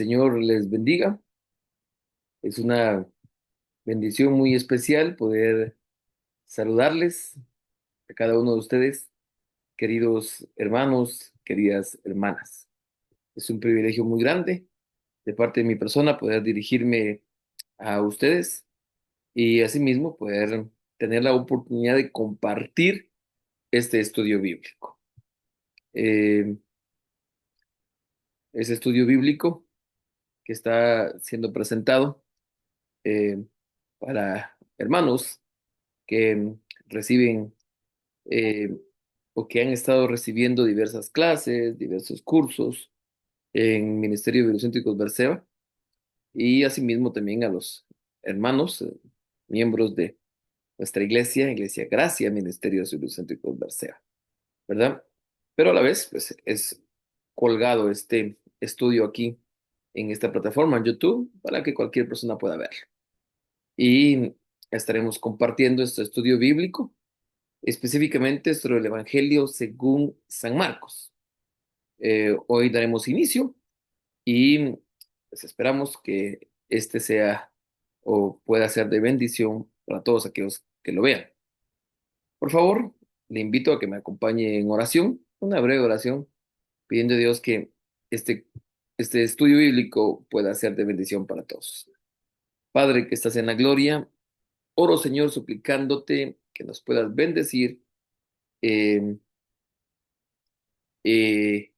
Señor les bendiga. Es una bendición muy especial poder saludarles a cada uno de ustedes, queridos hermanos, queridas hermanas. Es un privilegio muy grande de parte de mi persona poder dirigirme a ustedes y asimismo poder tener la oportunidad de compartir este estudio bíblico. Eh, ese estudio bíblico que está siendo presentado eh, para hermanos que reciben eh, o que han estado recibiendo diversas clases, diversos cursos en Ministerio Bibliocéntricos Berseba y asimismo también a los hermanos, miembros de nuestra iglesia, Iglesia Gracia, Ministerio Bibliocéntricos Berseba, ¿verdad? Pero a la vez, pues es colgado este estudio aquí en esta plataforma en YouTube para que cualquier persona pueda verlo. Y estaremos compartiendo este estudio bíblico específicamente sobre el Evangelio según San Marcos. Hoy daremos inicio y pues, esperamos que este sea o pueda ser de bendición para todos aquellos que lo vean. Por favor, le invito a que me acompañe en oración, una breve oración, pidiendo a Dios que este, este estudio bíblico pueda ser de bendición para todos. Padre que estás en la gloria, oro Señor suplicándote que nos puedas bendecir. eh, eh,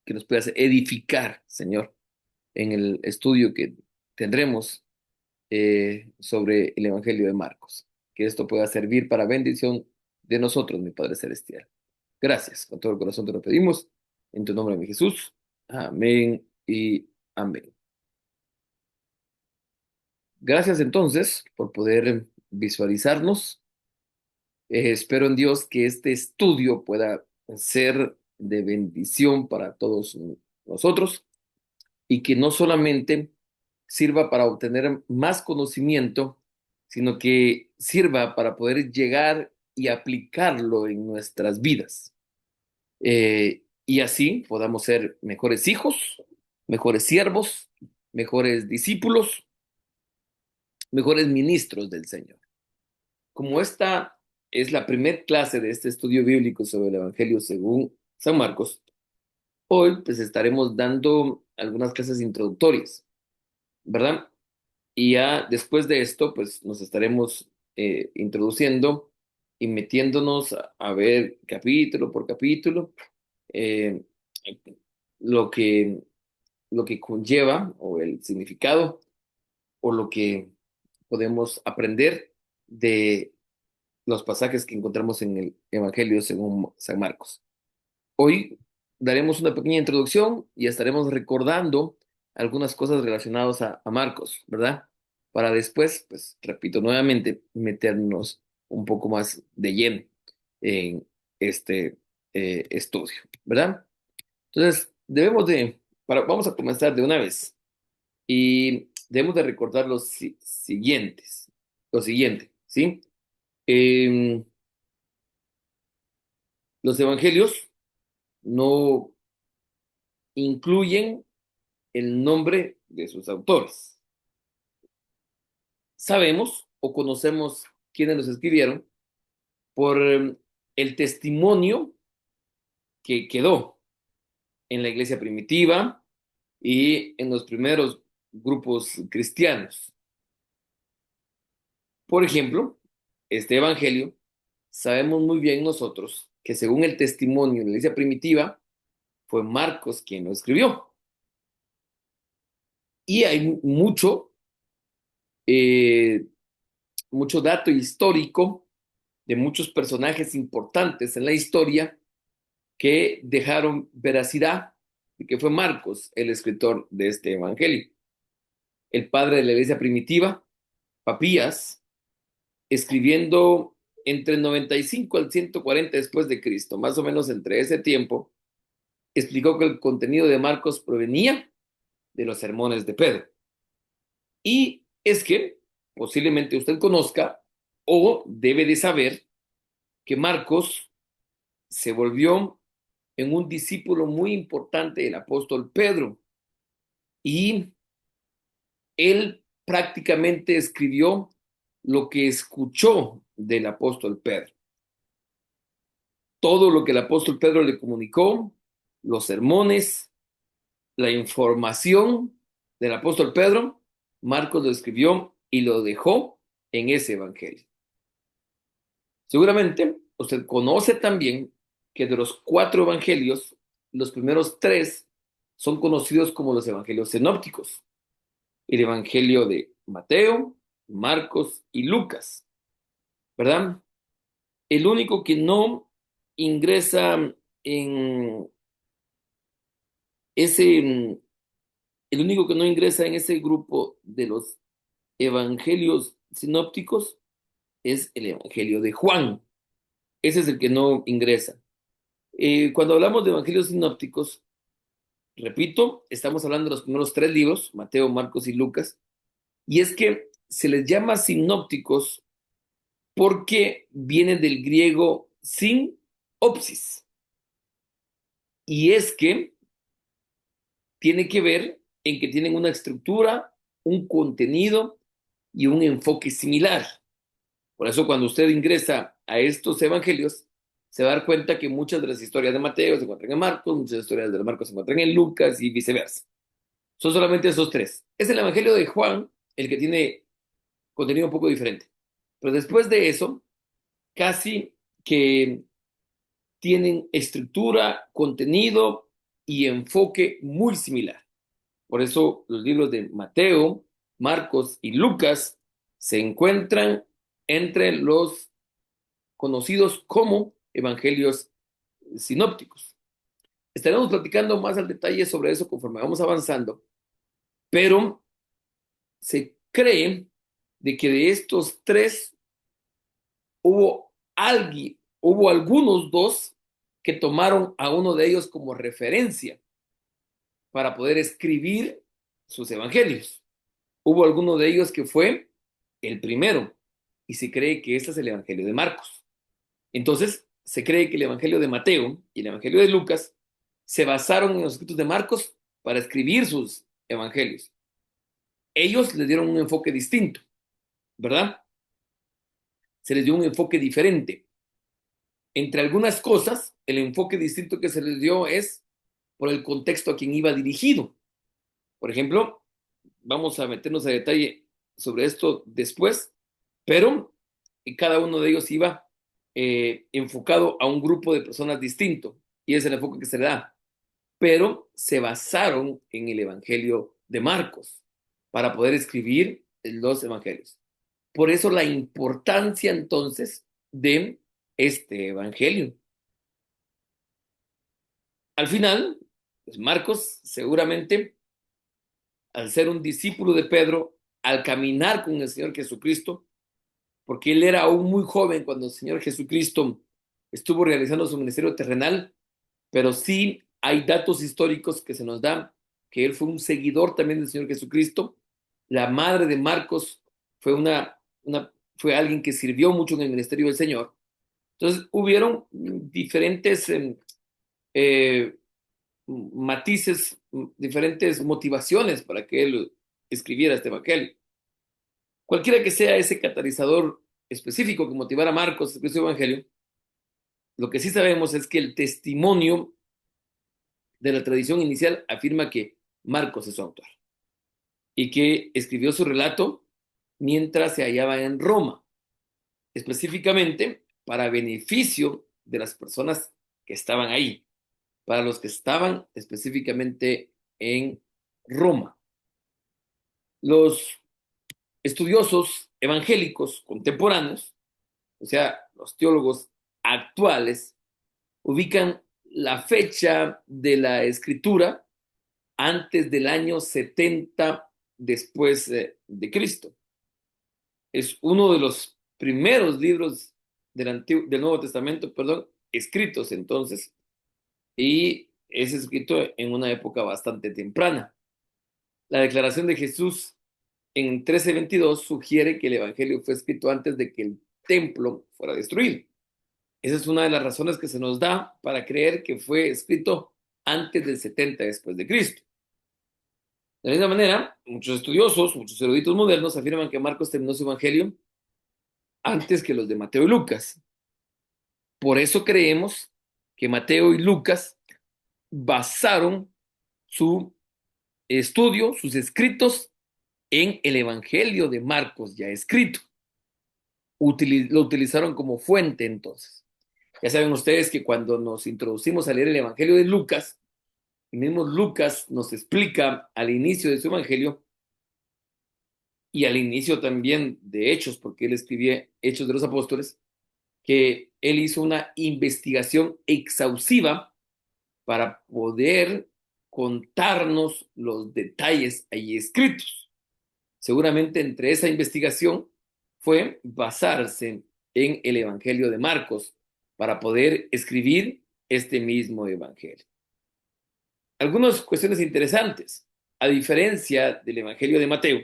que nos puedas edificar, Señor, en el estudio que tendremos sobre el Evangelio de Marcos. Que esto pueda servir para bendición de nosotros, mi Padre Celestial. Gracias, con todo el corazón te lo pedimos, en tu nombre, mi Jesús. Amén y amén. Gracias entonces por poder visualizarnos. Espero en Dios que este estudio pueda ser de bendición para todos nosotros y que no solamente sirva para obtener más conocimiento, sino que sirva para poder llegar y aplicarlo en nuestras vidas. Y así podamos ser mejores hijos, mejores siervos, mejores discípulos, mejores ministros del Señor. Como esta es la primera clase de este estudio bíblico sobre el Evangelio según San Marcos, hoy pues estaremos dando algunas clases introductorias, ¿verdad? Y ya después de esto, pues nos estaremos introduciendo y metiéndonos a ver capítulo por capítulo eh, lo que, lo que conlleva o el significado o lo que podemos aprender de los pasajes que encontramos en el Evangelio según San Marcos. Hoy daremos una pequeña introducción y estaremos recordando algunas cosas relacionadas a Marcos, ¿verdad? Para después, pues, repito nuevamente, meternos un poco más de lleno en este estudio, ¿verdad? Entonces, vamos a comenzar de una vez y debemos de recordar lo siguiente, ¿sí? Em, los evangelios no incluyen el nombre de sus autores. Sabemos o conocemos quiénes los escribieron por el testimonio que quedó en la iglesia primitiva y en los primeros grupos cristianos. Por ejemplo, este evangelio, sabemos muy bien nosotros que según el testimonio de la iglesia primitiva, fue Marcos quien lo escribió. Y hay eh, mucho dato histórico de muchos personajes importantes en la historia que dejaron veracidad de que fue Marcos el escritor de este evangelio. El padre de la iglesia primitiva, Papías, escribiendo entre el 95 al 140 después de Cristo, más o menos entre ese tiempo, explicó que el contenido de Marcos provenía de los sermones de Pedro. Y es que posiblemente usted conozca o debe de saber que Marcos se volvió en un discípulo muy importante del apóstol Pedro. y él prácticamente escribió lo que escuchó del apóstol Pedro. Todo lo que el apóstol Pedro le comunicó, los sermones, la información del apóstol Pedro, Marcos lo escribió y lo dejó en ese evangelio. Seguramente usted conoce también que de los 4 evangelios, los primeros 3 son conocidos como los evangelios sinópticos: el evangelio de Mateo, Marcos y Lucas, ¿verdad? El único que no ingresa en ese, el único que no ingresa en ese grupo de los evangelios sinópticos es el evangelio de Juan. Ese es el que no ingresa. Cuando hablamos de evangelios sinópticos, repito, estamos hablando de los primeros 3 libros, Mateo, Marcos y Lucas, y es que se les llama sinópticos porque viene del griego sinopsis, y es que tiene que ver en que tienen una estructura, un contenido y un enfoque similar. Por eso cuando usted ingresa a estos evangelios, se va a dar cuenta que muchas de las historias de Mateo se encuentran en Marcos, muchas historias de Marcos se encuentran en Lucas y viceversa. Son solamente esos 3. Es el evangelio de Juan el que tiene contenido un poco diferente. Pero después de eso, casi que tienen estructura, contenido y enfoque muy similar. Por eso los libros de Mateo, Marcos y Lucas se encuentran entre los conocidos como evangelios sinópticos. Estaremos platicando más al detalle sobre eso conforme vamos avanzando, pero se cree de que de estos 3 hubo algunos 2 que tomaron a uno de ellos como referencia para poder escribir sus evangelios. Hubo alguno de ellos que fue el primero, y se cree que este es el evangelio de Marcos. Entonces, se cree que el evangelio de Mateo y el evangelio de Lucas se basaron en los escritos de Marcos para escribir sus evangelios. Ellos les dieron un enfoque distinto, ¿verdad? Se les dio un enfoque diferente. Entre algunas cosas, el enfoque distinto que se les dio es por el contexto a quien iba dirigido. Por ejemplo, vamos a meternos a detalle sobre esto después, pero cada uno de ellos iba enfocado a un grupo de personas distinto, y es el enfoque que se le da. Pero se basaron en el Evangelio de Marcos para poder escribir los evangelios. Por eso la importancia entonces de este evangelio. Al final, pues Marcos seguramente, al ser un discípulo de Pedro, al caminar con el Señor Jesucristo, porque él era aún muy joven cuando el Señor Jesucristo estuvo realizando su ministerio terrenal, pero sí hay datos históricos que se nos dan que él fue un seguidor también del Señor Jesucristo. La madre de Marcos fue fue alguien que sirvió mucho en el ministerio del Señor. Entonces hubieron diferentes eh, matices, diferentes motivaciones para que él escribiera este evangelio. Cualquiera que sea ese catalizador específico que motivara a Marcos a escribir su evangelio, lo que sí sabemos es que el testimonio de la tradición inicial afirma que Marcos es su autor y que escribió su relato mientras se hallaba en Roma, específicamente para beneficio de las personas que estaban ahí, para los que estaban específicamente en Roma. Los estudiosos evangélicos contemporáneos, o sea, los teólogos actuales, ubican la fecha de la escritura antes del año 70 después de Cristo. Es uno de los primeros libros del Nuevo Testamento, perdón, escritos entonces, y es escrito en una época bastante temprana. La declaración de Jesús en 13:22 sugiere que el Evangelio fue escrito antes de que el templo fuera destruido. Esa es una de las razones que se nos da para creer que fue escrito antes del 70 después de Cristo. De la misma manera, muchos estudiosos, muchos eruditos modernos afirman que Marcos terminó su evangelio antes que los de Mateo y Lucas. Por eso creemos que Mateo y Lucas basaron su estudio, sus escritos, en el evangelio de Marcos ya escrito. Lo utilizaron como fuente entonces. Ya saben ustedes que cuando nos introducimos a leer el evangelio de Lucas, el mismo Lucas nos explica al inicio de su evangelio y al inicio también de Hechos, porque él escribía Hechos de los Apóstoles, que él hizo una investigación exhaustiva para poder contarnos los detalles ahí escritos. Seguramente entre esa investigación fue basarse en el Evangelio de Marcos para poder escribir este mismo Evangelio. Algunas cuestiones interesantes. A diferencia del Evangelio de Mateo,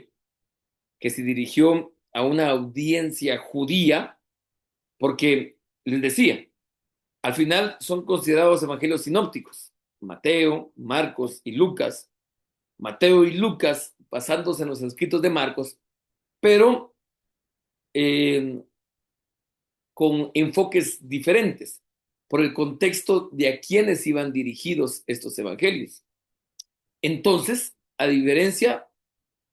que se dirigió a una audiencia judía, porque les decía, al final son considerados evangelios sinópticos. Mateo, Marcos y Lucas. Mateo y Lucas basándose en los escritos de Marcos, pero eh, con enfoques diferentes por el contexto de a quienes iban dirigidos estos evangelios. Entonces, a diferencia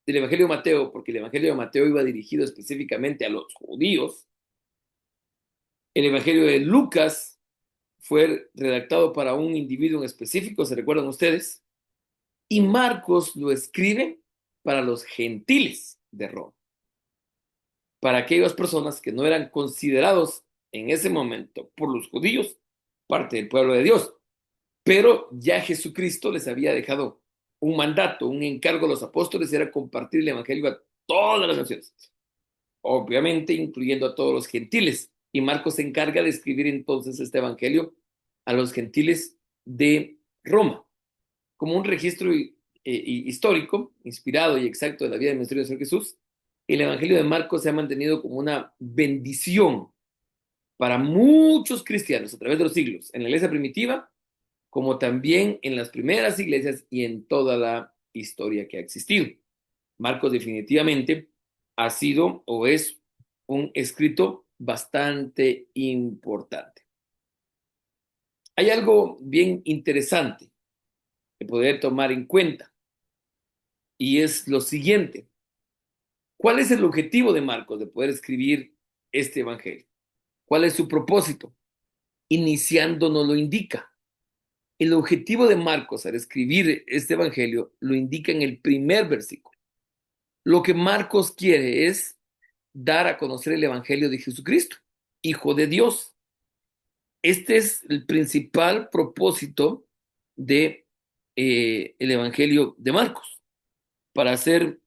del Evangelio de Mateo, porque el Evangelio de Mateo iba dirigido específicamente a los judíos, el Evangelio de Lucas fue redactado para un individuo en específico, ¿se recuerdan ustedes? Y Marcos lo escribe para los gentiles de Roma, para aquellas personas que no eran considerados en ese momento por los judíos parte del pueblo de Dios. Pero ya Jesucristo les había dejado un mandato, un encargo a los apóstoles, era compartir el evangelio a todas las naciones, obviamente incluyendo a todos los gentiles. Y Marcos se encarga de escribir entonces este evangelio a los gentiles de Roma, como un registro histórico, inspirado y exacto de la vida del ministerio del Señor Jesús. El evangelio de Marcos se ha mantenido como una bendición para muchos cristianos a través de los siglos, en la iglesia primitiva, como también en las primeras iglesias y en toda la historia que ha existido. Marcos definitivamente ha sido o es un escrito bastante importante. Hay algo bien interesante que poder tomar en cuenta y es lo siguiente. ¿Cuál es el objetivo de Marcos de poder escribir este evangelio? ¿Cuál es su propósito? Iniciando nos lo indica. El objetivo de Marcos al escribir este evangelio lo indica en el primer versículo. Lo que Marcos quiere es dar a conocer el evangelio de Jesucristo, Hijo de Dios. Este es el principal propósito de el evangelio de Marcos. Para ser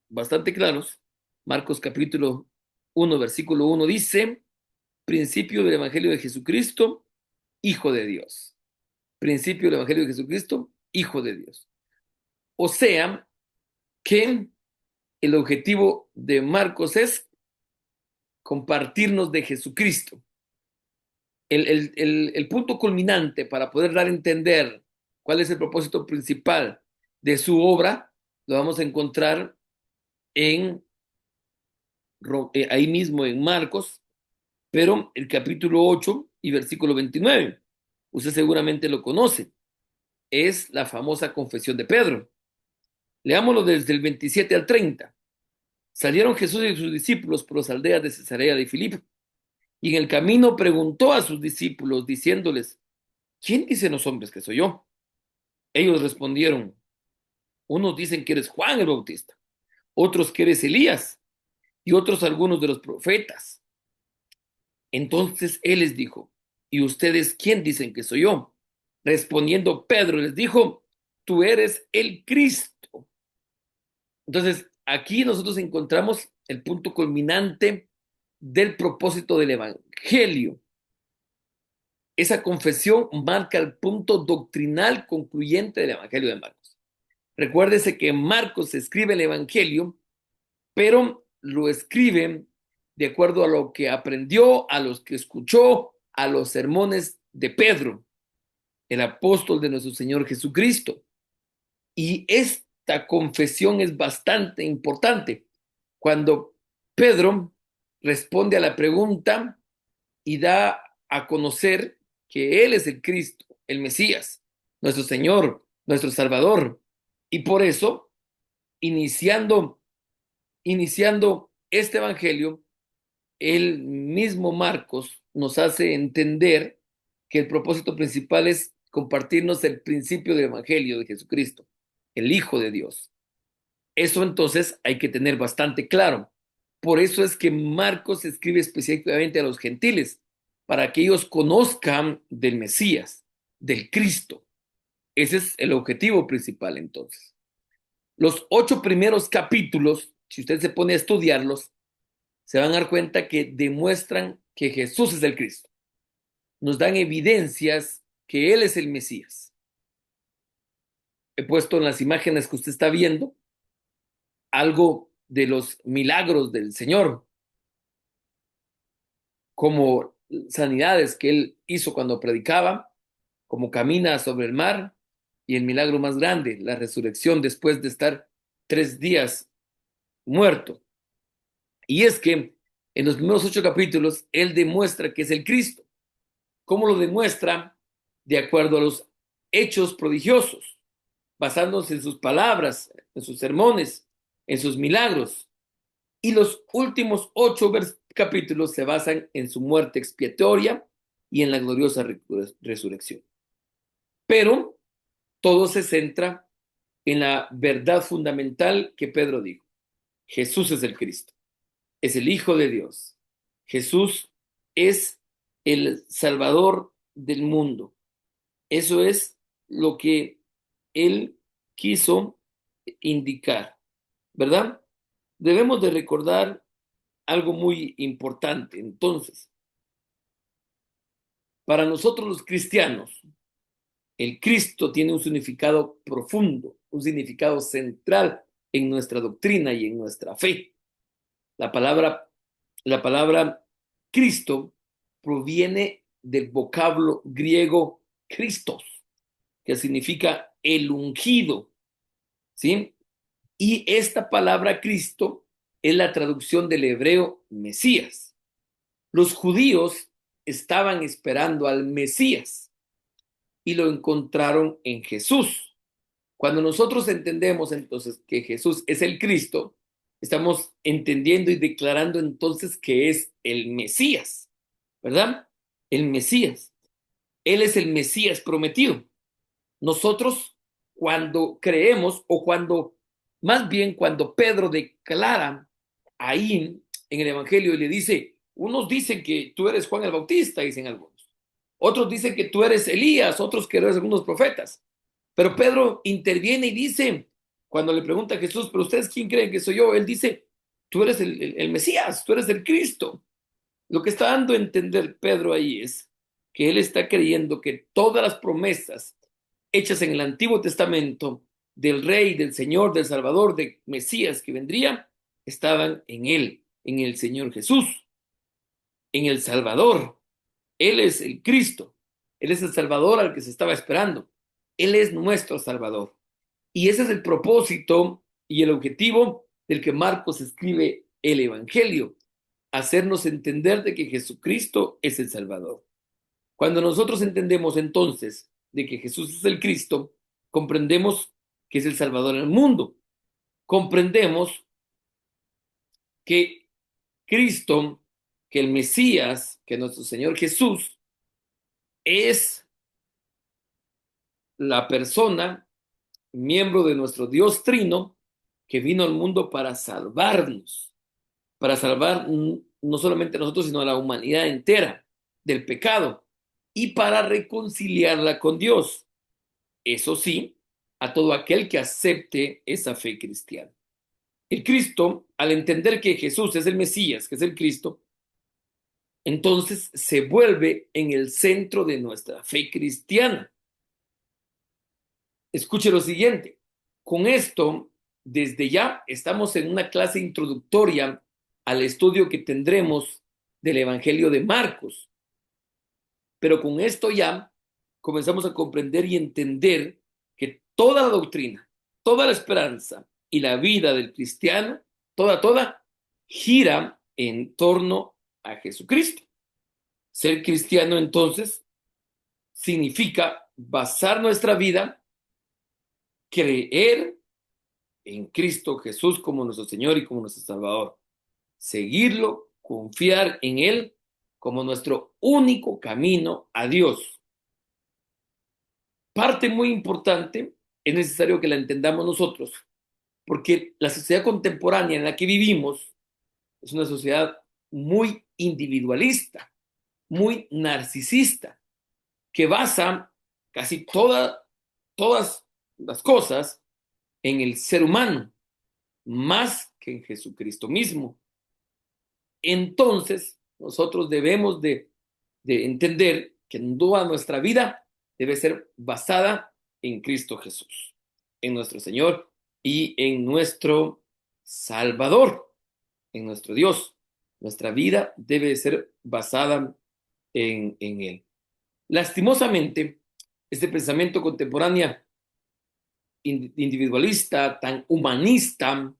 bastante claros, Marcos capítulo 1, versículo 1 dice, principio del evangelio de Jesucristo, Hijo de Dios. Principio del evangelio de Jesucristo, Hijo de Dios. O sea, que el objetivo de Marcos es compartirnos de Jesucristo. El punto culminante para poder dar a entender cuál es el propósito principal de su obra, lo vamos a encontrar en ahí mismo en Marcos, pero el capítulo 8 y versículo 29. Usted seguramente lo conoce. Es la famosa confesión de Pedro. Leámoslo desde el 27 al 30. Salieron Jesús y sus discípulos por las aldeas de Cesarea de Filipo. Y en el camino preguntó a sus discípulos, diciéndoles, ¿quién dicen los hombres que soy yo? Ellos respondieron, unos dicen que eres Juan el Bautista, otros que eres Elías, y otros algunos de los profetas. Entonces él les dijo, ¿y ustedes quién dicen que soy yo? Respondiendo Pedro les dijo, tú eres el Cristo. Entonces aquí nosotros encontramos el punto culminante del propósito del Evangelio. Esa confesión marca el punto doctrinal concluyente del Evangelio de Marcos. Recuérdese que Marcos escribe el Evangelio, pero lo escribe de acuerdo a lo que aprendió, a los que escuchó, a los sermones de Pedro, el apóstol de nuestro Señor Jesucristo. Y este esta confesión es bastante importante. Cuando Pedro responde a la pregunta y da a conocer que Él es el Cristo, el Mesías, nuestro Señor, nuestro Salvador. Y por eso, iniciando, iniciando este evangelio, el mismo Marcos nos hace entender que el propósito principal es compartirnos el principio del evangelio de Jesucristo, el Hijo de Dios. Eso entonces hay que tener bastante claro. Por eso es que Marcos escribe específicamente a los gentiles, para que ellos conozcan del Mesías, del Cristo. Ese es el objetivo principal entonces. Los 8 primeros capítulos, si usted se pone a estudiarlos, se van a dar cuenta que demuestran que Jesús es el Cristo. Nos dan evidencias que Él es el Mesías. He puesto en las imágenes que usted está viendo algo de los milagros del Señor, como sanidades que Él hizo cuando predicaba, como camina sobre el mar, y el milagro más grande, la resurrección después de estar 3 días muerto. Y es que en los primeros 8 capítulos Él demuestra que es el Cristo. ¿Cómo lo demuestra? De acuerdo a los hechos prodigiosos, basándose en sus palabras, en sus sermones, en sus milagros. Y los últimos 8 capítulos se basan en su muerte expiatoria y en la gloriosa resurrección. Pero todo se centra en la verdad fundamental que Pedro dijo. Jesús es el Cristo, es el Hijo de Dios. Jesús es el Salvador del mundo. Eso es lo que él quiso indicar, ¿verdad? Debemos de recordar algo muy importante. Entonces, para nosotros los cristianos, el Cristo tiene un significado profundo, un significado central en nuestra doctrina y en nuestra fe. La palabra, la palabra Cristo proviene del vocablo griego Christos, que significa el ungido, ¿sí? Y esta palabra Cristo es la traducción del hebreo Mesías. Los judíos estaban esperando al Mesías y lo encontraron en Jesús. Cuando nosotros entendemos entonces que Jesús es el Cristo, estamos entendiendo y declarando entonces que es el Mesías, ¿verdad? El Mesías. Él es el Mesías prometido. Nosotros cuando creemos o cuando, más bien cuando Pedro declara ahí en el Evangelio y le dice, unos dicen que tú eres Juan el Bautista, dicen algunos. Otros dicen que tú eres Elías, otros que eres algunos profetas. Pero Pedro interviene y dice, cuando le pregunta a Jesús, pero ustedes quién creen que soy yo, él dice, tú eres el Mesías, tú eres el Cristo. Lo que está dando a entender Pedro ahí es que él está creyendo que todas las promesas hechas en el Antiguo Testamento del Rey, del Señor, del Salvador, de Mesías que vendría, estaban en él, en el Señor Jesús, en el Salvador. Él es el Cristo, Él es el Salvador al que se estaba esperando. Él es nuestro Salvador. Y ese es el propósito y el objetivo del que Marcos escribe el Evangelio, hacernos entender de que Jesucristo es el Salvador. Cuando nosotros entendemos entonces de que Jesús es el Cristo, comprendemos que es el Salvador del mundo. Comprendemos que Cristo, que el Mesías, que nuestro Señor Jesús es la persona, miembro de nuestro Dios Trino, que vino al mundo para salvar no solamente a nosotros, sino a la humanidad entera del pecado y para reconciliarla con Dios. Eso sí, a todo aquel que acepte esa fe cristiana. El Cristo, al entender que Jesús es el Mesías, que es el Cristo, entonces se vuelve en el centro de nuestra fe cristiana. Escuche lo siguiente. Con esto, desde ya estamos en una clase introductoria al estudio que tendremos del Evangelio de Marcos. Pero con esto ya comenzamos a comprender y entender que toda la doctrina, Toda la esperanza y la vida del cristiano, toda, gira en torno a Jesucristo. Ser cristiano, entonces, significa basar nuestra vida, creer en Cristo Jesús como nuestro Señor y como nuestro Salvador. Seguirlo, confiar en Él como nuestro único camino a Dios. Parte muy importante, es necesario que la entendamos nosotros, porque la sociedad contemporánea en la que vivimos es una sociedad muy individualista, muy narcisista, que basa casi todas las cosas en el ser humano, más que en Jesucristo mismo. Entonces, nosotros debemos de entender que toda nuestra vida debe ser basada en Cristo Jesús, en nuestro Señor y en nuestro Salvador, en nuestro Dios. Nuestra vida debe ser basada en Él. Lastimosamente, este pensamiento contemporáneo individualista, tan humanista,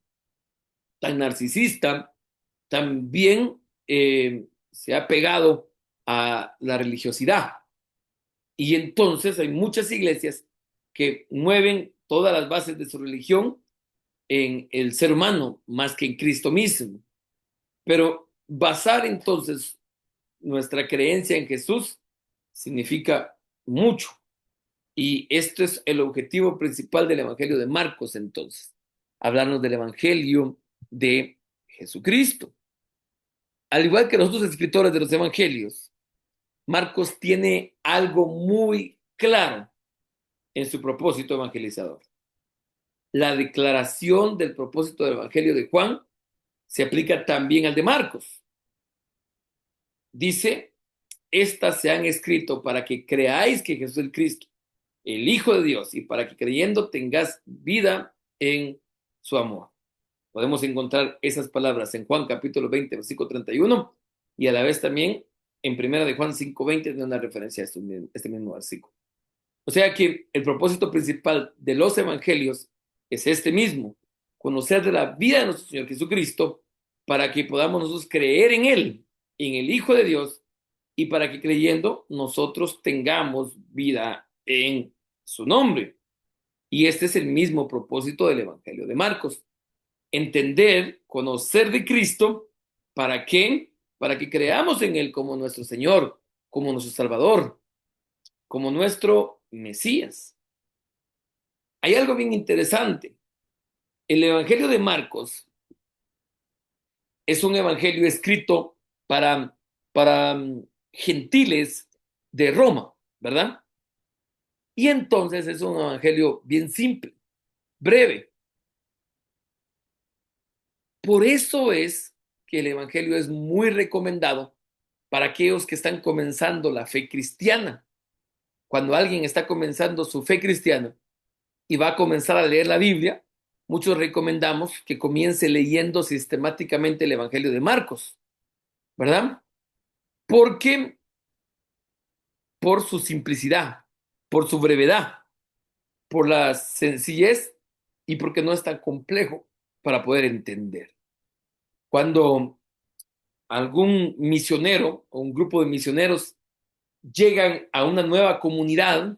tan narcisista, también se ha pegado a la religiosidad. Y entonces hay muchas iglesias que mueven todas las bases de su religión en el ser humano más que en Cristo mismo. Pero basar entonces nuestra creencia en Jesús significa mucho. Y esto es el objetivo principal del Evangelio de Marcos entonces. Hablarnos del Evangelio de Jesucristo. Al igual que los otros escritores de los Evangelios, Marcos tiene algo muy claro en su propósito evangelizador. La declaración del propósito del Evangelio de Juan se aplica también al de Marcos. Dice, estas se han escrito para que creáis que Jesús es el Cristo, el Hijo de Dios, y para que creyendo tengas vida en su amor. Podemos encontrar esas palabras en Juan capítulo 20, versículo 31, y a la vez también en primera de Juan 5:20 de una referencia a este mismo versículo. O sea que el propósito principal de los evangelios es este mismo, conocer de la vida de nuestro Señor Jesucristo para que podamos nosotros creer en Él, en el Hijo de Dios, y para que creyendo nosotros tengamos vida en su nombre. Y este es el mismo propósito del Evangelio de Marcos. Entender, conocer de Cristo, ¿para qué? Para que creamos en Él como nuestro Señor, como nuestro Salvador, como nuestro Mesías. Hay algo bien interesante. El Evangelio de Marcos es un evangelio escrito para gentiles de Roma, ¿verdad? Y entonces es un evangelio bien simple, breve. Por eso es que el evangelio es muy recomendado para aquellos que están comenzando la fe cristiana. Cuando alguien está comenzando su fe cristiana y va a comenzar a leer la Biblia, muchos recomendamos que comience leyendo sistemáticamente el Evangelio de Marcos, ¿verdad? Porque por su simplicidad, por su brevedad, por la sencillez y porque no es tan complejo para poder entender. Cuando algún misionero o un grupo de misioneros llegan a una nueva comunidad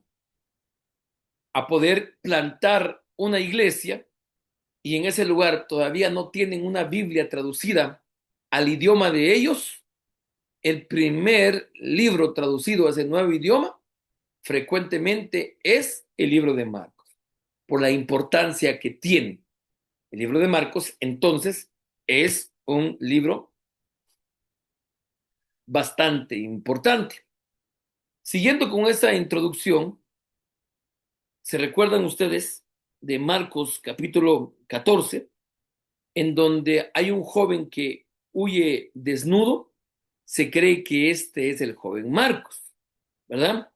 a poder plantar una iglesia y en ese lugar todavía no tienen una Biblia traducida al idioma de ellos, el primer libro traducido a ese nuevo idioma frecuentemente es el libro de Marcos, por la importancia que tiene. El libro de Marcos, entonces, es un libro bastante importante. Siguiendo con esta introducción, ¿se recuerdan ustedes de Marcos capítulo 14, en donde hay un joven que huye desnudo? Se cree que este es el joven Marcos, ¿verdad?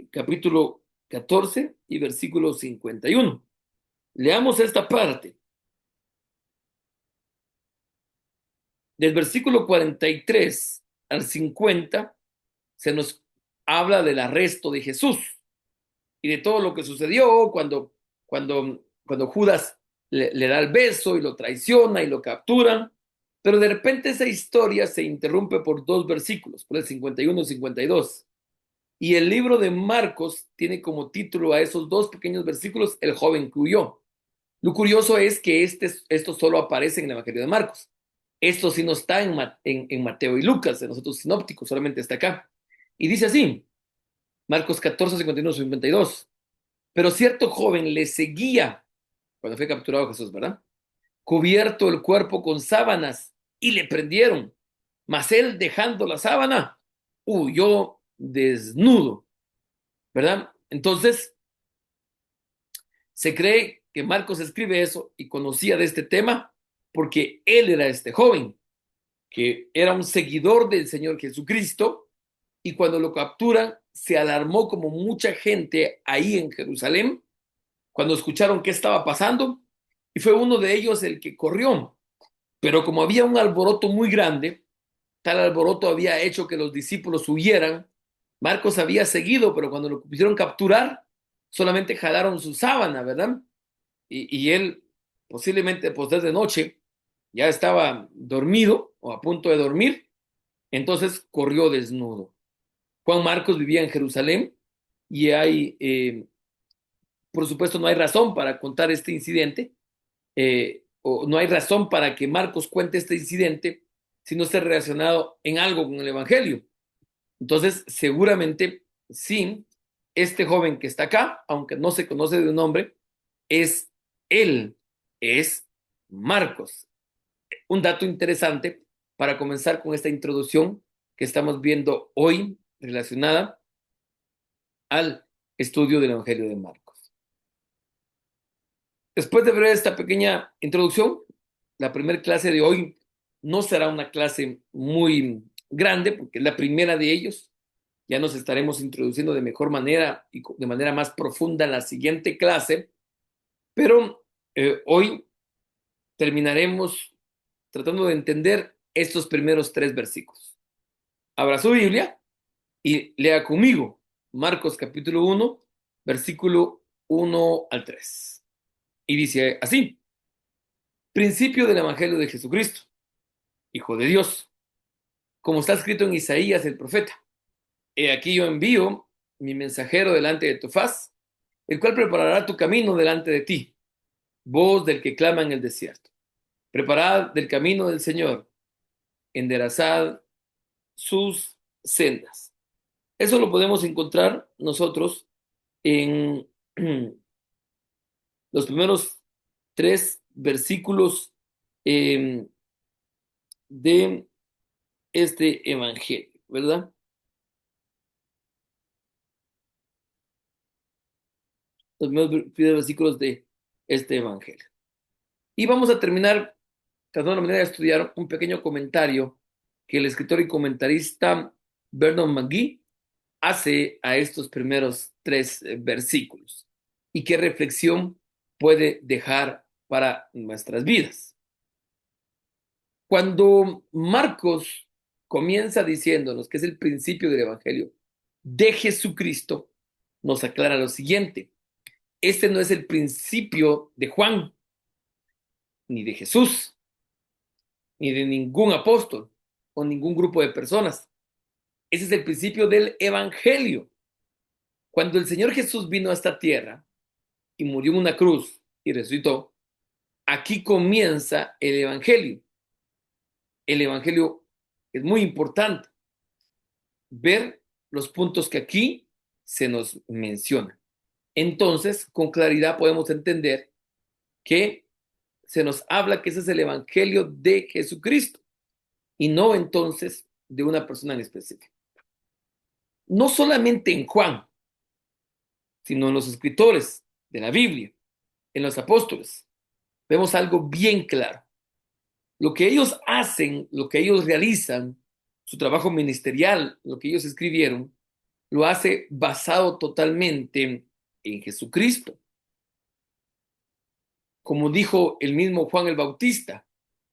Capítulo 14 y versículo 51. Leamos esta parte. Del versículo 43 al 50 se nos habla del arresto de Jesús y de todo lo que sucedió cuando Judas le da el beso y lo traiciona y lo capturan, pero de repente esa historia se interrumpe por dos versículos, por el 51 y 52. Y el libro de Marcos tiene como título a esos dos pequeños versículos, El joven que huyó. Lo curioso es que esto solo aparece en el Evangelio de Marcos. Esto sí no está en Mateo y Lucas, en los otros sinópticos, solamente está acá. Y dice así, Marcos 14, 51, 52. Pero cierto joven le seguía cuando fue capturado Jesús, ¿verdad? Cubierto el cuerpo con sábanas y le prendieron. Mas él, dejando la sábana, huyó desnudo, ¿verdad? Entonces, se cree que Marcos escribe eso y conocía de este tema porque él era este joven, que era un seguidor del Señor Jesucristo, y cuando lo capturan, se alarmó como mucha gente ahí en Jerusalén, cuando escucharon qué estaba pasando, y fue uno de ellos el que corrió. Pero como había un alboroto muy grande, tal alboroto había hecho que los discípulos huyeran. Marcos había seguido, pero cuando lo quisieron capturar, solamente jalaron su sábana, ¿verdad? Y él posiblemente pues desde noche ya estaba dormido o a punto de dormir, entonces corrió desnudo. Juan Marcos vivía en Jerusalén y por supuesto, no hay razón para contar este incidente, o no hay razón para que Marcos cuente este incidente si no esté relacionado en algo con el Evangelio. Entonces, seguramente sí, este joven que está acá, aunque no se conoce de un nombre, es él, es Marcos. Un dato interesante para comenzar con esta introducción que estamos viendo hoy relacionada al estudio del Evangelio de Marcos. Después de ver esta pequeña introducción, la primera clase de hoy no será una clase muy grande porque es la primera de ellos. Ya nos estaremos introduciendo de mejor manera y de manera más profunda en la siguiente clase, pero hoy terminaremos tratando de entender estos primeros tres versículos. Abra su Biblia y lea conmigo Marcos capítulo 1, versículo 1 al 3. Y dice así: principio del Evangelio de Jesucristo, Hijo de Dios, como está escrito en Isaías el profeta. He aquí yo envío mi mensajero delante de tu faz, el cual preparará tu camino delante de ti, voz del que clama en el desierto. Preparad del camino del Señor, enderezad sus sendas. Eso lo podemos encontrar nosotros en los primeros tres versículos eh, de este evangelio, ¿verdad? Los primeros versículos de este evangelio. Y vamos a terminar, tratando de manera de estudiar un pequeño comentario que el escritor y comentarista Vernon McGee hace a estos primeros tres versículos y qué reflexión puede dejar para nuestras vidas. Cuando Marcos comienza diciéndonos que es el principio del Evangelio de Jesucristo, nos aclara lo siguiente: este no es el principio de Juan, ni de Jesús, ni de ningún apóstol o ningún grupo de personas. Ese es el principio del Evangelio. Cuando el Señor Jesús vino a esta tierra y murió en una cruz y resucitó, aquí comienza el Evangelio. El Evangelio es muy importante ver los puntos que aquí se nos mencionan. Entonces, con claridad podemos entender que se nos habla que ese es el Evangelio de Jesucristo y no entonces de una persona en específico. No solamente en Juan, sino en los escritores de la Biblia, en los apóstoles, vemos algo bien claro. Lo que ellos hacen, lo que ellos realizan, su trabajo ministerial, lo que ellos escribieron, lo hace basado totalmente en Jesucristo. Como dijo el mismo Juan el Bautista,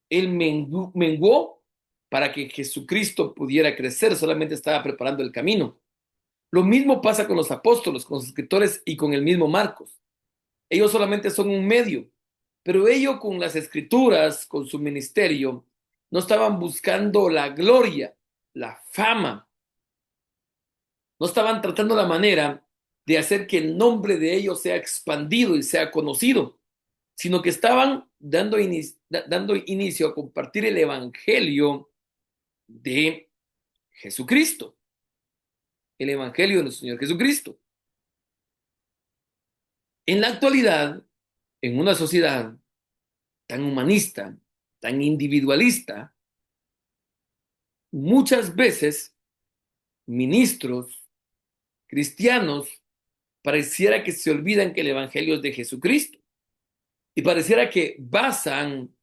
él menguó para que Jesucristo pudiera crecer, solamente estaba preparando el camino. Lo mismo pasa con los apóstoles, con los escritores y con el mismo Marcos. Ellos solamente son un medio, pero ellos con las escrituras, con su ministerio, no estaban buscando la gloria, la fama, no estaban tratando la manera de hacer que el nombre de ellos sea expandido y sea conocido, sino que estaban dando inicio a compartir el evangelio de Jesucristo, el evangelio de nuestro Señor Jesucristo. En la actualidad, en una sociedad tan humanista, tan individualista, muchas veces ministros cristianos pareciera que se olvidan que el evangelio es de Jesucristo y pareciera que basan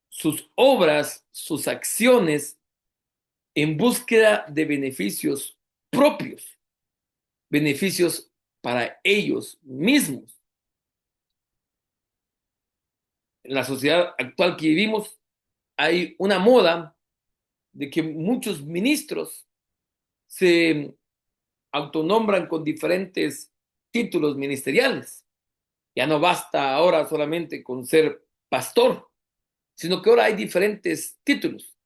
sus obras, sus acciones en búsqueda de beneficios propios, beneficios para ellos mismos. En la sociedad actual que vivimos hay una moda de que muchos ministros se autonombran con diferentes títulos ministeriales. Ya no basta ahora solamente con ser pastor, sino que ahora hay diferentes títulos.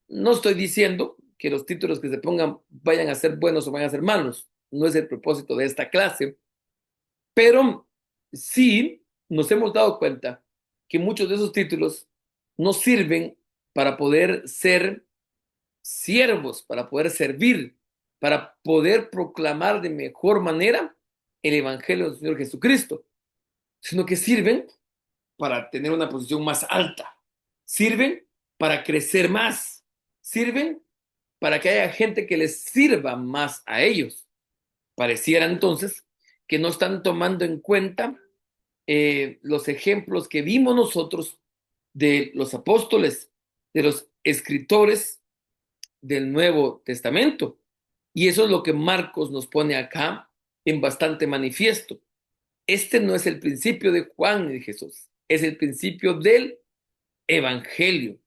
No estoy diciendo que los títulos que se pongan vayan a ser buenos o vayan a ser malos. No es el propósito de esta clase, pero sí nos hemos dado cuenta que muchos de esos títulos no sirven para poder ser siervos, para poder servir, para poder proclamar de mejor manera el Evangelio del Señor Jesucristo, sino que sirven para tener una posición más alta, sirven para crecer más, sirven para que haya gente que les sirva más a ellos. Pareciera entonces que no están tomando en cuenta los ejemplos que vimos nosotros de los apóstoles, de los escritores del Nuevo Testamento. Y eso es lo que Marcos nos pone acá en bastante manifiesto. Este no es el principio de Juan y de Jesús, es el principio del Evangelio.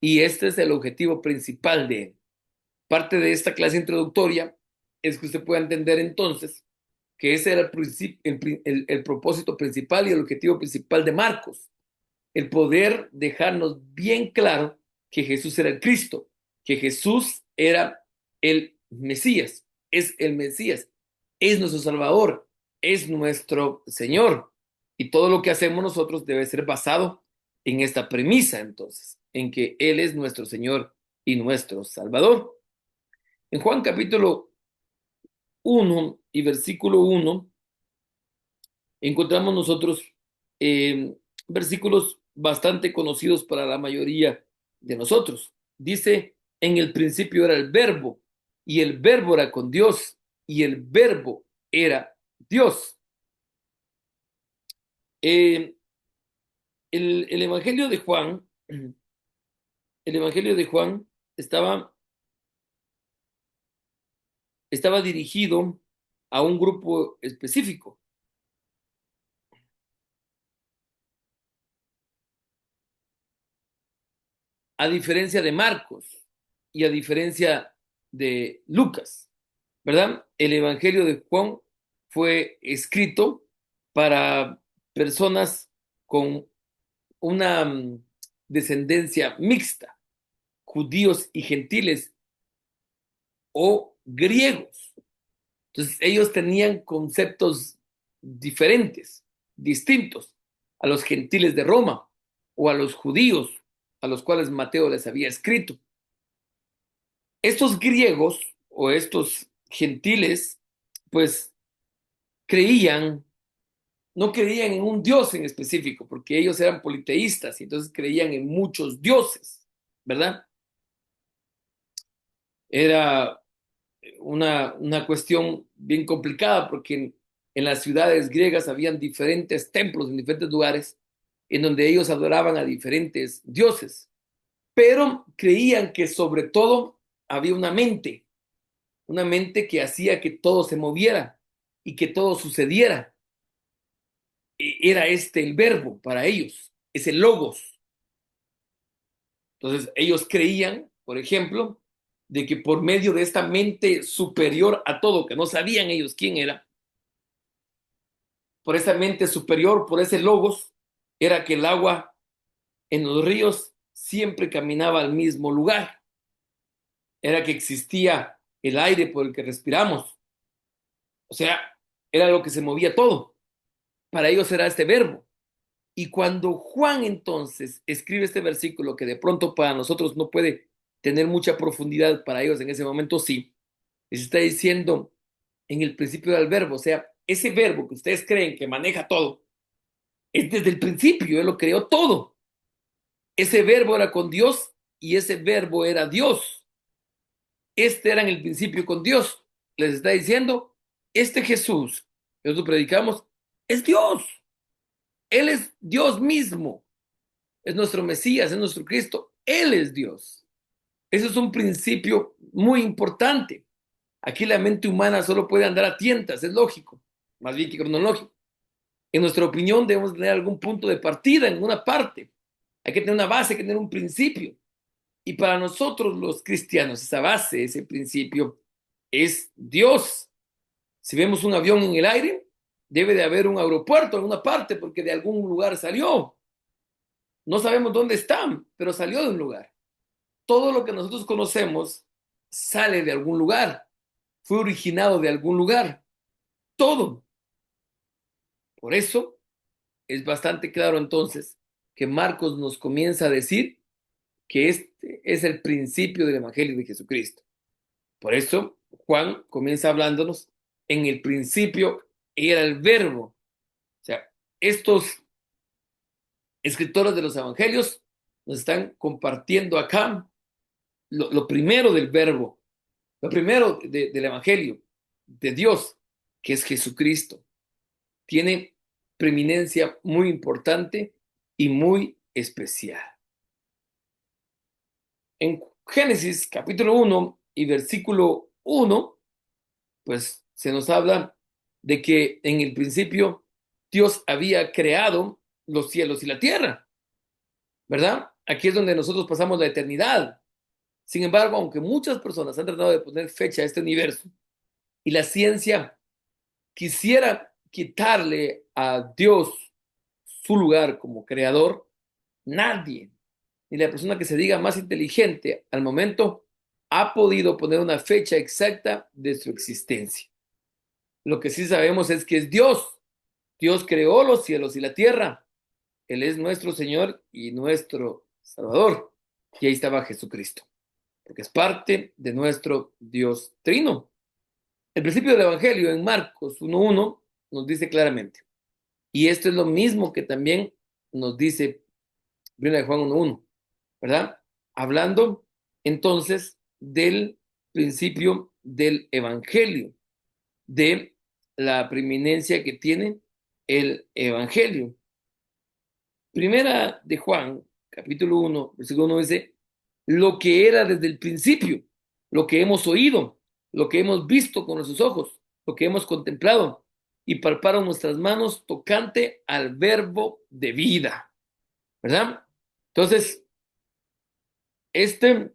Y este es el objetivo principal de él. Parte de esta clase introductoria es que usted pueda entender entonces que ese era el propósito principal y el objetivo principal de Marcos, el poder dejarnos bien claro que Jesús era el Cristo, que Jesús era el Mesías, es el Mesías, es nuestro Salvador, es nuestro Señor. Y todo lo que hacemos nosotros debe ser basado en esta premisa, entonces, en que Él es nuestro Señor y nuestro Salvador. En Juan capítulo 1 y versículo 1 encontramos nosotros eh, versículos bastante conocidos para la mayoría de nosotros. Dice, en el principio era el verbo, y el verbo era con Dios, y el verbo era Dios. Eh, el Evangelio de Juan, el Evangelio de Juan estaba dirigido a un grupo específico, a diferencia de Marcos y a diferencia de Lucas, ¿verdad? El Evangelio de Juan fue escrito para personas con una descendencia mixta, judíos y gentiles o griegos. Entonces ellos tenían conceptos diferentes, distintos a los gentiles de Roma o a los judíos a los cuales Mateo les había escrito. Estos griegos o estos gentiles, pues creían, no creían en un dios en específico, porque ellos eran politeístas y entonces creían en muchos dioses, ¿verdad? Era una cuestión bien complicada porque en las ciudades griegas habían diferentes templos en diferentes lugares en donde ellos adoraban a diferentes dioses, pero creían que sobre todo había una mente que hacía que todo se moviera y que todo sucediera. Era este el verbo para ellos, es el logos. Entonces ellos creían, por ejemplo, de que por medio de esta mente superior a todo, que no sabían ellos quién era, por esa mente superior, por ese logos, era que el agua en los ríos siempre caminaba al mismo lugar. Era que existía el aire por el que respiramos. O sea, era lo que se movía todo. Para ellos era este verbo. Y cuando Juan entonces escribe este versículo que de pronto para nosotros no puede tener mucha profundidad, para ellos en ese momento sí, les está diciendo en el principio del verbo, o sea, ese verbo que ustedes creen que maneja todo, es desde el principio, él lo creó todo. Ese verbo era con Dios y ese verbo era Dios. Este era en el principio con Dios. Les está diciendo, este Jesús que nosotros predicamos es Dios. Él es Dios mismo. Es nuestro Mesías, es nuestro Cristo. Él es Dios. Eso es un principio muy importante. Aquí la mente humana solo puede andar a tientas, es lógico, más bien que cronológico. En nuestra opinión debemos tener algún punto de partida en una parte. Hay que tener una base, hay que tener un principio. Y para nosotros los cristianos, esa base, ese principio es Dios. Si vemos un avión en el aire, debe de haber un aeropuerto en una parte porque de algún lugar salió. No sabemos dónde está, pero salió de un lugar. Todo lo que nosotros conocemos sale de algún lugar, fue originado de algún lugar. Todo. Por eso es bastante claro entonces que Marcos nos comienza a decir que este es el principio del Evangelio de Jesucristo. Por eso Juan comienza hablándonos, en el principio era el verbo. O sea, estos escritores de los Evangelios nos están compartiendo acá lo primero del verbo, lo primero del Evangelio, de Dios, que es Jesucristo. Tiene preeminencia muy importante y muy especial. En Génesis capítulo 1 y versículo 1, pues se nos habla de que en el principio Dios había creado los cielos y la tierra, ¿verdad? Aquí es donde nosotros pasamos la eternidad. Sin embargo, aunque muchas personas han tratado de poner fecha a este universo y la ciencia quisiera quitarle a Dios su lugar como creador, nadie, ni la persona que se diga más inteligente al momento, ha podido poner una fecha exacta de su existencia. Lo que sí sabemos es que es Dios. Dios creó los cielos y la tierra. Él es nuestro Señor y nuestro Salvador. Y ahí estaba Jesucristo, porque es parte de nuestro Dios trino. El principio del Evangelio en Marcos 1.1 nos dice claramente, y esto es lo mismo que también nos dice 1 de Juan 1.1, ¿verdad? Hablando entonces del principio del Evangelio, de la preeminencia que tiene el Evangelio. Primera de Juan, capítulo 1, versículo 1 dice, lo que era desde el principio, lo que hemos oído, lo que hemos visto con nuestros ojos, lo que hemos contemplado y palparon nuestras manos tocante al verbo de vida, ¿verdad? Entonces, este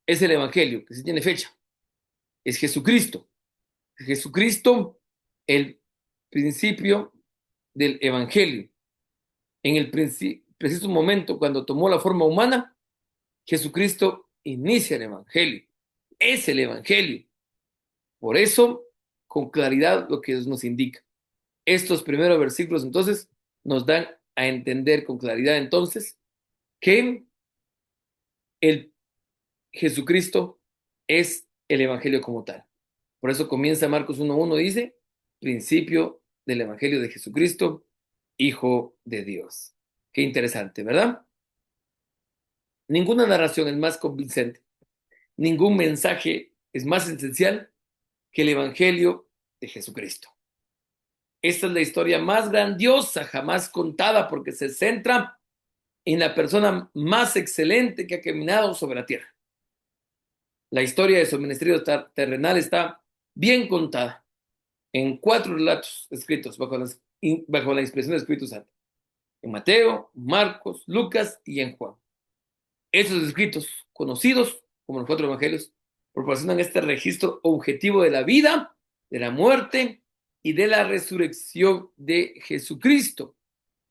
es el Evangelio, que sí tiene fecha, es Jesucristo. Jesucristo, el principio del Evangelio. En el preciso momento, cuando tomó la forma humana, Jesucristo inicia el Evangelio. Es el Evangelio. Por eso, con claridad, lo que Dios nos indica. Estos primeros versículos, entonces, nos dan a entender con claridad, entonces, que el Jesucristo es el Evangelio como tal. Por eso comienza Marcos 1.1, dice, principio del Evangelio de Jesucristo, Hijo de Dios. Qué interesante, ¿verdad? Ninguna narración es más convincente, ningún mensaje es más esencial que el Evangelio de Jesucristo. Esta es la historia más grandiosa jamás contada porque se centra en la persona más excelente que ha caminado sobre la tierra. La historia de su ministerio terrenal está bien contada en 4 relatos escritos bajo la inspiración del Espíritu Santo. En Mateo, Marcos, Lucas y en Juan. Esos escritos, conocidos como los 4 evangelios, proporcionan este registro objetivo de la vida, de la muerte y de la resurrección de Jesucristo.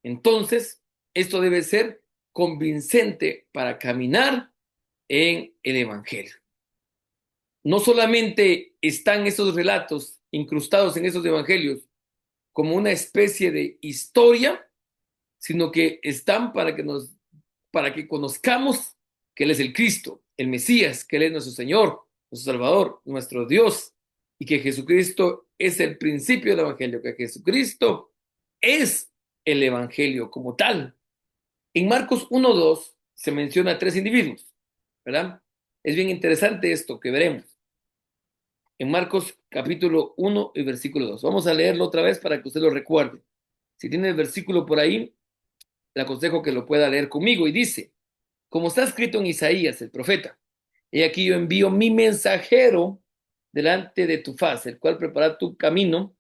Entonces, esto debe ser convincente para caminar en el Evangelio. No solamente están esos relatos incrustados en esos evangelios como una especie de historia, sino que están para que conozcamos que Él es el Cristo, el Mesías, que Él es nuestro Señor, nuestro Salvador, nuestro Dios, y que Jesucristo es el principio del Evangelio, que Jesucristo es el Evangelio como tal. En Marcos 1:2 se menciona a tres individuos, ¿verdad? Es bien interesante esto que veremos. En Marcos capítulo 1 y versículo 2. Vamos a leerlo otra vez para que usted lo recuerde. Si tiene el versículo por ahí, le aconsejo que lo pueda leer conmigo y dice, como está escrito en Isaías, el profeta, he aquí yo envío mi mensajero delante de tu faz, el cual prepara tu camino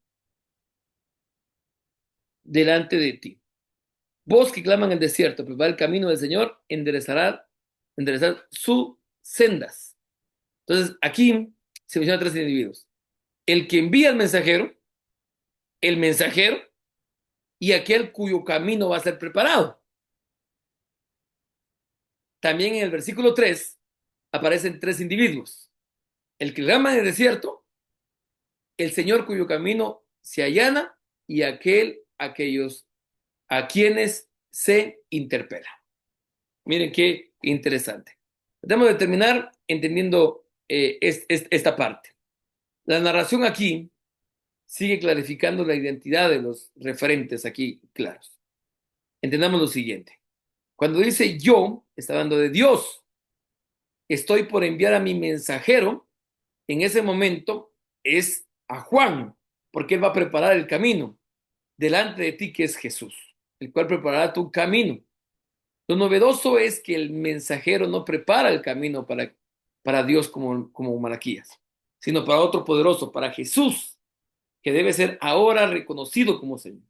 delante de ti. Vos que claman en el desierto, prepara el camino del Señor, enderezar sus sendas. Entonces, aquí se mencionan tres individuos. El que envía al mensajero, el mensajero y aquel cuyo camino va a ser preparado. También en el versículo 3 aparecen tres individuos. El que clama en el desierto, el Señor cuyo camino se allana y aquellos a quienes se interpela. Miren qué interesante. Debemos de terminar entendiendo esta parte. La narración aquí sigue clarificando la identidad de los referentes aquí claros. Entendamos lo siguiente. Cuando dice yo, está hablando de Dios. Estoy por enviar a mi mensajero. En ese momento es a Juan, porque él va a preparar el camino delante de ti, que es Jesús, el cual preparará tu camino. Lo novedoso es que el mensajero no prepara el camino para Dios como Malaquías, sino para otro poderoso, para Jesús, que debe ser ahora reconocido como Señor.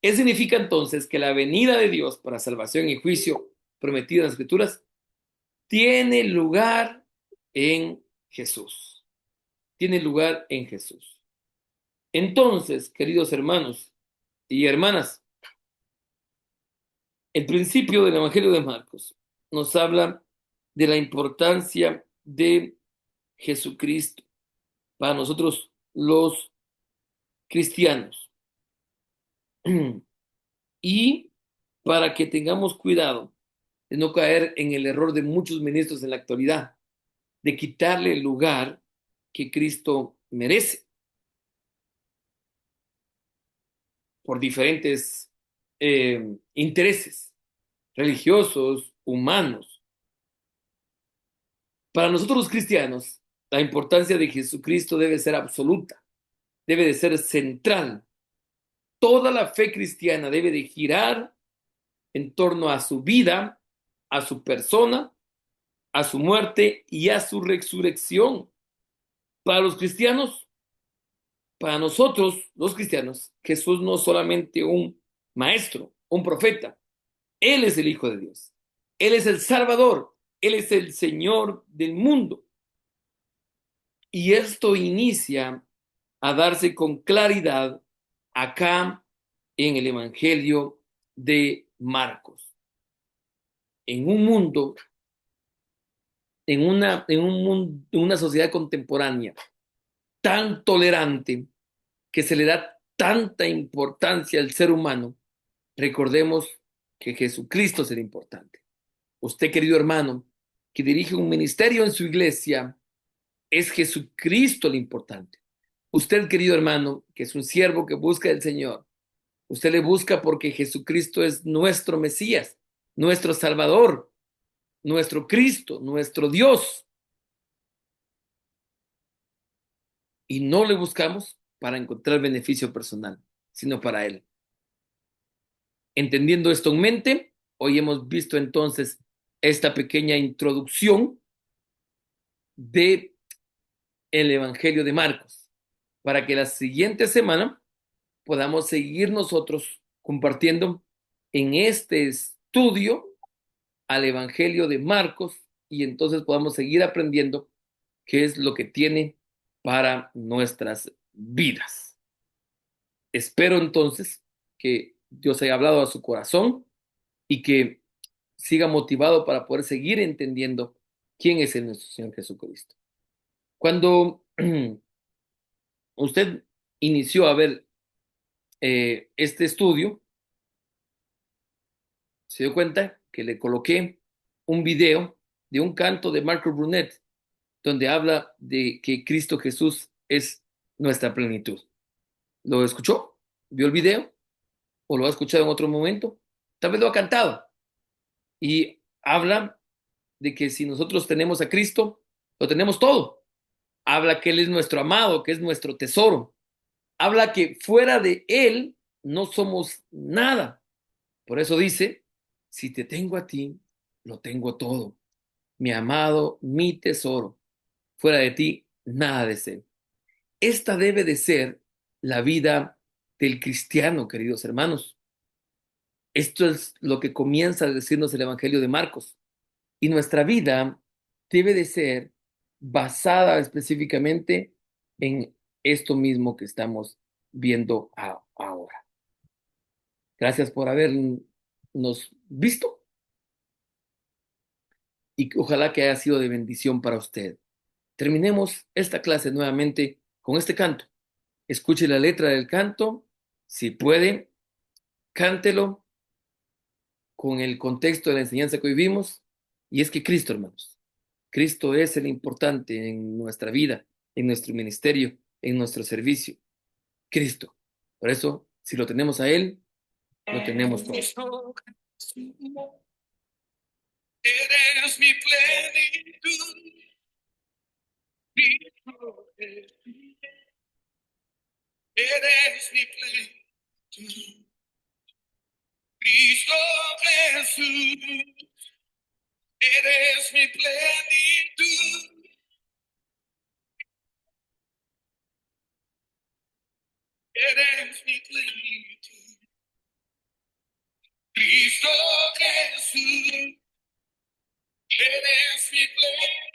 Eso significa entonces que la venida de Dios para salvación y juicio prometida en las Escrituras tiene lugar en Jesús. Tiene lugar en Jesús. Entonces, queridos hermanos y hermanas, el principio del Evangelio de Marcos nos habla de la importancia de Jesucristo para nosotros los cristianos y para que tengamos cuidado de no caer en el error de muchos ministros en la actualidad, de quitarle el lugar que Cristo merece por diferentes intereses religiosos, humanos. Para nosotros los cristianos, la importancia de Jesucristo debe ser absoluta, debe de ser central. Toda la fe cristiana debe de girar en torno a su vida, a su persona, a su muerte y a su resurrección. Para los cristianos, para nosotros los cristianos, Jesús no es solamente un maestro, un profeta. Él es el Hijo de Dios. Él es el Salvador. Él es el Señor del mundo. Y esto inicia a darse con claridad acá en el Evangelio de Marcos. En un mundo, en una sociedad contemporánea tan tolerante que se le da tanta importancia al ser humano, recordemos que Jesucristo es el importante. Usted, querido hermano, que dirige un ministerio en su iglesia, es Jesucristo el importante. Usted, querido hermano, que es un siervo que busca al Señor, usted le busca porque Jesucristo es nuestro Mesías, nuestro Salvador, nuestro Cristo, nuestro Dios. Y no le buscamos para encontrar beneficio personal, sino para Él. Entendiendo esto en mente, hoy hemos visto entonces esta pequeña introducción de el Evangelio de Marcos, para que la siguiente semana podamos seguir nosotros compartiendo en este estudio al Evangelio de Marcos y entonces podamos seguir aprendiendo qué es lo que tiene para nuestras vidas. Espero entonces que Dios haya hablado a su corazón y que siga motivado para poder seguir entendiendo quién es el nuestro Señor Jesucristo. Cuando usted inició a ver este estudio, se dio cuenta que le coloqué un video de un canto de Marco Brunet, donde habla de que Cristo Jesús es nuestra plenitud. ¿Lo escuchó? ¿Vio el video? ¿O lo ha escuchado en otro momento? Tal vez lo ha cantado. Y habla de que si nosotros tenemos a Cristo, lo tenemos todo. Habla que Él es nuestro amado, que es nuestro tesoro. Habla que fuera de Él no somos nada. Por eso dice, si te tengo a ti, lo tengo todo. Mi amado, mi tesoro. Fuera de ti, nada de ser. Esta debe de ser la vida del cristiano, queridos hermanos. Esto es lo que comienza a decirnos el Evangelio de Marcos. Y nuestra vida debe de ser basada específicamente en esto mismo que estamos viendo ahora. Gracias por habernos visto y ojalá que haya sido de bendición para usted. Terminemos esta clase nuevamente con este canto. Escuche la letra del canto, si puede, cántelo con el contexto de la enseñanza que hoy vimos. Y es que Cristo, hermanos, Cristo es el importante en nuestra vida, en nuestro ministerio, en nuestro servicio. Cristo. Por eso, si lo tenemos a Él, lo tenemos todo. Eres mi plenitud, eres mi plenitud, Cristo Jesús, eres mi plenitud, eres mi plenitud, Cristo Jesús, eres mi plenitud.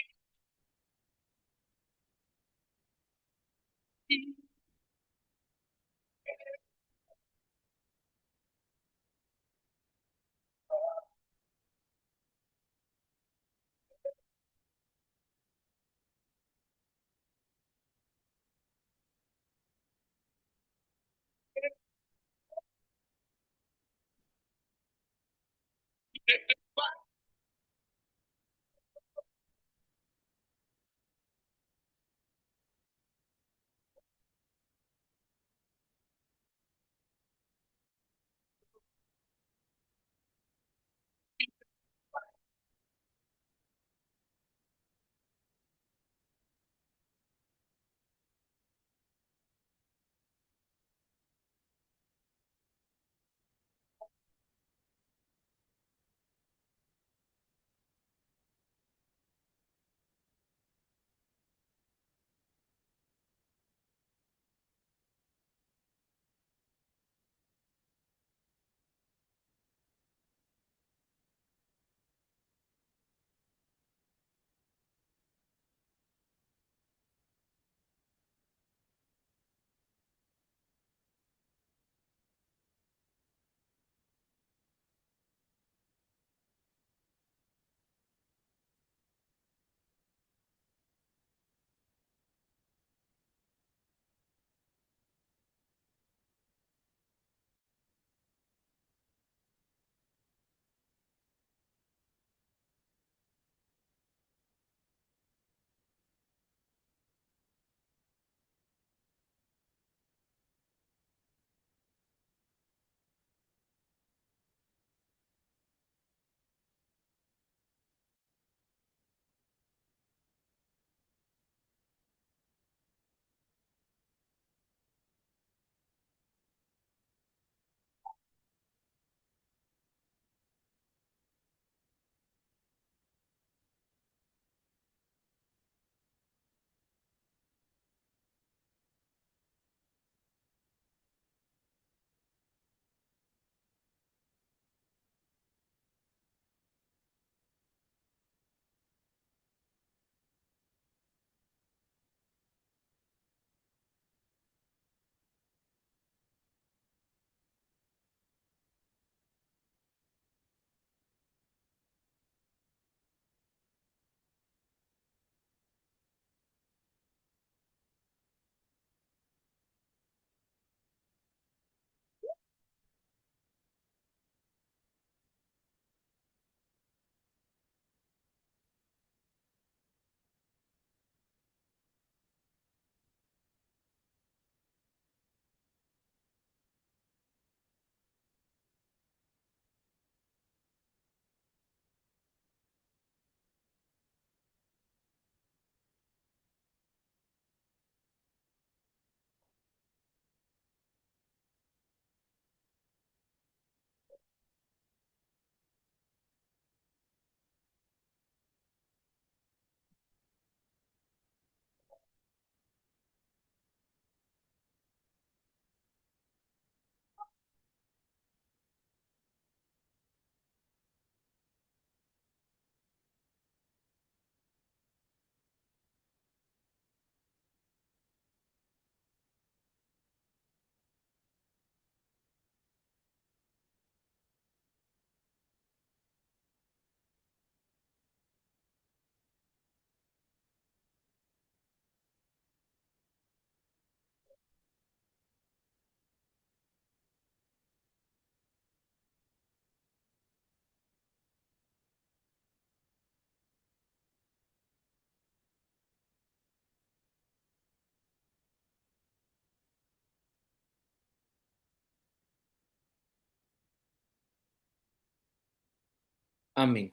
Amén.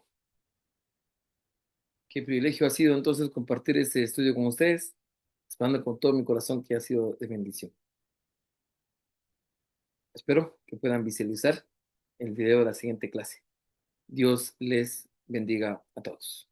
Qué privilegio ha sido entonces compartir este estudio con ustedes, esperando con todo mi corazón que ha sido de bendición. Espero que puedan visualizar el video de la siguiente clase. Dios les bendiga a todos.